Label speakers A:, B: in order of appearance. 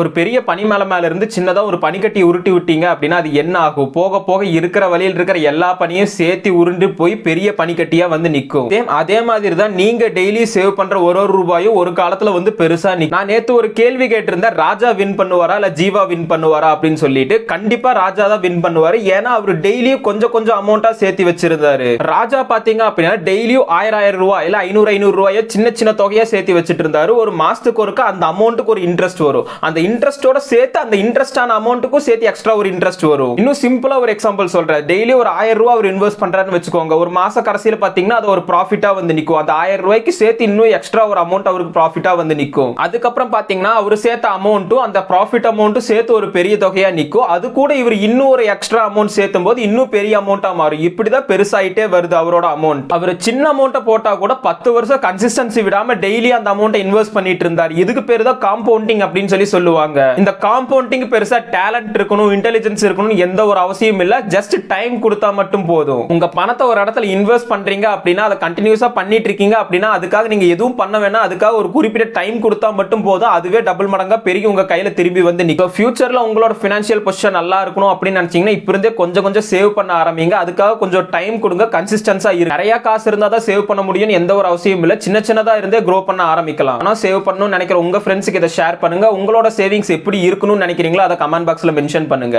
A: ஒரு பெரிய பனிமலை மேல இருந்து சின்னதா ஒரு பனிக்கட்டி உருட்டி விட்டீங்க அப்படின்னா அது என்ன ஆகும்? போக போக இருக்கிற வழியில் இருக்கிற எல்லா பனியும் சேர்த்து உருண்டு போய் பெரிய பனிக்கட்டியா வந்து நிற்கும். அதே மாதிரி தான் நீங்க டெய்லி சேவ் பண்ற ஒரு ரூபாயும் ஒரு காலத்துல வந்து பெருசா நிற்கும். நான் நேத்து ஒரு கேள்வி கேட்டிருந்தேன், ராஜா வின் பண்ணுவாரா இல்ல ஜீவா வின் பண்ணுவாரா அப்படின்னு சொல்லிட்டு. கண்டிப்பா ராஜா தான் வின் பண்ணுவாரு. ஏன்னா அவர் டெய்லியும் கொஞ்சம் கொஞ்சம் அமௌண்டா சேர்த்து வச்சிருந்தாரு. ராஜா பாத்தீங்க அப்படின்னா டெய்லியும் 1000 ரூபாய் இல்ல 500 ரூபாய் சின்ன சின்ன தொகையா சேர்த்து வச்சிட்டு இருந்தாரு. ஒரு மாசத்துக்கு ஒருக்க அந்த அமௌண்ட்டுக்கு ஒரு இன்ட்ரெஸ்ட் வரும். அந்த இன்ட்ரெஸ்டோட சேர்த்து அந்த இன்ட்ரெஸ்டான அமௌண்ட்டுக்கும் சேர்த்து எக்ஸ்ட்ரா ஒரு இன்ட்ரெஸ்ட் வரும். இன்னும் சிம்பிளா ஒரு எக்ஸாம்பிள் சொல்றேன். டெய்லி ஒரு 1000 ரூபாய் அவர் இன்வெஸ்ட் பண்றாருன்னு வச்சுக்கோங்க. ஒரு மாச கடைசியில பாத்தீங்கன்னா அது ஒரு ப்ராஃபிட்டா வந்து நிக்கும். அந்த 1000 ரூபாய்க்கு சேர்த்து இன்னும் எக்ஸ்ட்ரா ஒரு அமௌண்ட் அவருக்கு ப்ராஃபிட்டா வந்து நிக்கும். அதுக்கப்புறம் பாத்தீங்கன்னா அவர் சேர்த்த அமௌண்ட்டும் அந்த ப்ராஃபிட் அமௌண்ட்டும் சேர்த்து ஒரு பெரிய தொகையா நிக்கும். அது கூட இவர் இன்னும் ஒரு எக்ஸ்ட்ரா அமௌண்ட் சேர்த்தும் போது இன்னும் பெரிய அமௌண்டா மாறும். இப்படிதான் பெருசாயிட்டே வருது அவரோட அமௌண்ட். அவர் சின்ன அமௌண்ட்டை போட்டா கூட 10 வருஷம் கன்சிஸ்டன்சி விடாம டெய்லி அந்த அமௌண்ட்டை இன்வெஸ்ட் பண்ணிட்டு இருந்தார். இதுக்கு பேரு தான் காம்பவுண்டிங் அப்படின்னு சொல்லுவாங்க. இந்த காம்பவுண்டிங் பெருசா டேலண்ட் இருக்கணும், இன்டெலிஜென்ஸ் இருக்கணும் எந்த ஒரு அவசியம் இல்ல. ஜஸ்ட் டைம் கொடுத்தா மட்டும் போதும். உங்க பணத்தை ஒரு இடத்துல இன்வெஸ்ட் பண்றீங்க அப்படின்னா அதை கண்டினியூஸா பண்ணிட்டு இருக்கீங்க அப்படின்னா அதுக்காக நீங்க எதுவும் பண்ண வேணாம். அதுக்காக ஒரு குறிப்பிட்ட டைம் கொடுத்தா மட்டும் போதும். அதுவே டபுள் மடங்கா பெருகி உங்க கையில திரும்பி வந்து நிக்கும். ஃபியூச்சர்ல உங்களோட ஃபினான்ஷியல் பொசிஷன் நல்லா இருக்கணும் அப்படின்னு நினைச்சீங்கன்னா இப்ப இருந்தே கொஞ்சம் கொஞ்சம் சேவ் பண்ண ஆரம்பிங்க. அதுக்காக கொஞ்சம் டைம் கொடுங்க. கன்சிஸ்டன்ஸா இருக்கு. நிறைய காசு இருந்தா தான் சேவ் பண்ண முடியும் எந்த ஒரு அவசியம் இல்ல. சின்ன சின்னதா இருந்தே க்ரோ பண்ண ஆரம்பிக்கலாம். ஆனா சேவ் பண்ணணும்னு நினைக்கிற உங்க ஃப்ரெண்ட்ஸ்க்கு இதை ஷேர் பண்ணுங்க. உங்களோட சேவிங்ஸ் எப்படி இருக்கணும்னு நினைக்கிறீங்களோ அதை கமெண்ட் பாக்ஸ்ல மென்ஷன் பண்ணுங்க.